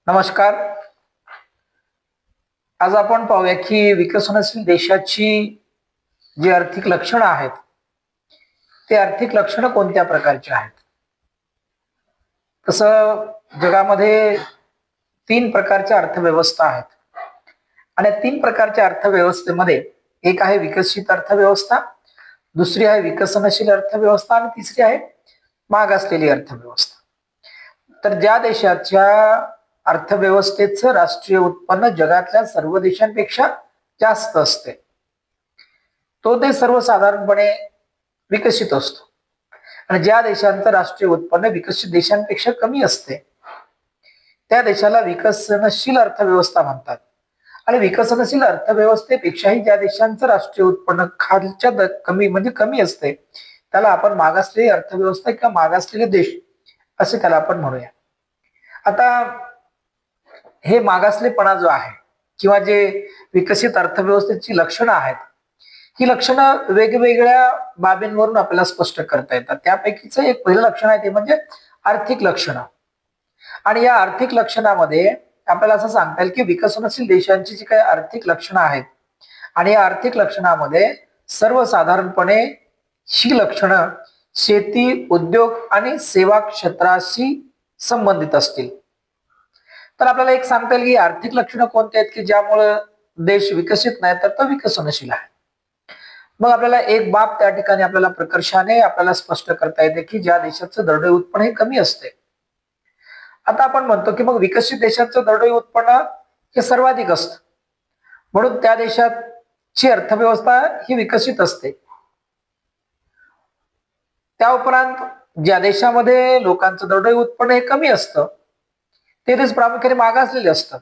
नमस्कार. आज आपण पाहूया की विकसनशील देशाची जी आर्थिक लक्षणं आहेत, ते आर्थिक लक्षणं कोणत्या प्रकारची आहेत? तसं जगामध्ये 3 प्रकारच्या अर्थव्यवस्था आहेत आणि या 3 प्रकारच्या अर्थव्यवस्थेमध्ये एक आहे विकसित अर्थव्यवस्था, दुसरी आहे विकसनशील अर्थव्यवस्था आणि तिसरी आहे मागासलेली अर्थव्यवस्था. तर ज्या देशाच्या अर्थव्यवस्थेचं राष्ट्रीय उत्पन्न जगातल्या सर्व देशांपेक्षा जास्त असते, तो देश सर्वसाधारणपणे विकसित असतो. आणि ज्या देशांचं राष्ट्रीय उत्पन्न विकसित देशांपेक्षा कमी असते, त्या देशाला विकसनशील अर्थव्यवस्था म्हणतात. आणि विकसनशील अर्थव्यवस्थेपेक्षाही ज्या देशांचं राष्ट्रीय उत्पन्न कमी म्हणजे कमी असते, त्याला आपण मागासलेली अर्थव्यवस्था किंवा मागासलेले देश असे त्याला आपण म्हणूया. आता हे मागासलेपणा जो आहे किंवा जे विकसित अर्थव्यवस्थेची लक्षणं आहेत, ही लक्षणं वेगवेगळ्या बाबींवरून आपल्याला स्पष्ट करता येतात. त्यापैकीच एक पहिलं लक्षण आहे ते म्हणजे आर्थिक लक्षणं. आणि या आर्थिक लक्षणामध्ये आपल्याला असं सांगता येईल की विकसनशील देशांची जी काही आर्थिक लक्षणं आहेत आणि या आर्थिक लक्षणामध्ये सर्वसाधारणपणे ही लक्षणं शेती, उद्योग आणि सेवा क्षेत्राशी संबंधित असतील. तर आपल्याला एक सांगता येईल की आर्थिक लक्षणं कोणती आहेत की ज्यामुळे देश विकसित नाही तर तो विकसनशील आहे. मग आपल्याला एक बाब त्या ठिकाणी आपल्याला प्रकर्षाने आपल्याला स्पष्ट करता येते की ज्या देशाचं दरडोई उत्पन्न हे कमी असते. आता आपण म्हणतो की मग विकसित देशाचं दरडोई उत्पन्न हे सर्वाधिक असतं, म्हणून त्या देशाची अर्थव्यवस्था ही विकसित असते. त्या उपरांत ज्या देशामध्ये लोकांचं दरडोई उत्पन्न हे कमी असतं, ते देश प्रामुख्याने मागासलेले असतात.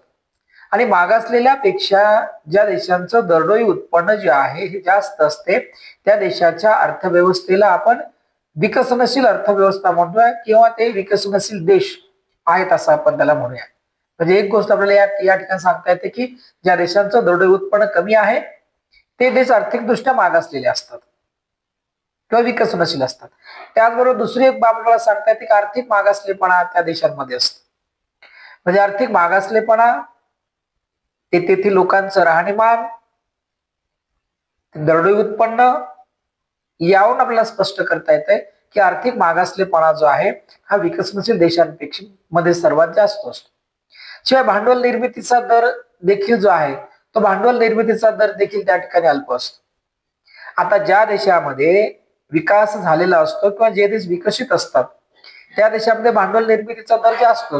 आणि मागासलेल्यापेक्षा ज्या देशांचं दरडोई उत्पन्न जे आहे हे जास्त असते, त्या देशाच्या अर्थव्यवस्थेला आपण विकसनशील अर्थव्यवस्था म्हणतोय किंवा ते विकसनशील देश आहेत असं आपण त्याला म्हणूया. म्हणजे एक गोष्ट आपल्याला या ठिकाणी सांगता येते की ज्या देशांचं दरडोई उत्पन्न कमी आहे, ते देश आर्थिकदृष्ट्या मागासलेले असतात किंवा विकसनशील असतात. त्याचबरोबर दुसरी एक बाब आपल्याला सांगता येते की आर्थिक मागासलेपणा त्या देशांमध्ये असतो. म्हणजे आर्थिक मागासलेपणा, ते तेथील लोकांचं राहणीमान, दरडोई उत्पन्न यावरून आपल्याला स्पष्ट करता येतंय की आर्थिक मागासलेपणा जो आहे हा विकसनशील देशांपेक्षा मध्ये सर्वात जास्त असतो. शिवाय भांडवल निर्मितीचा दर देखील जो आहे तो भांडवल निर्मितीचा दर देखील त्या ठिकाणी अल्प असतो. आता ज्या देशामध्ये विकास झालेला असतो किंवा जे देश विकसित असतात, त्या देशामध्ये भांडवल निर्मितीचा दर जास्त असतो.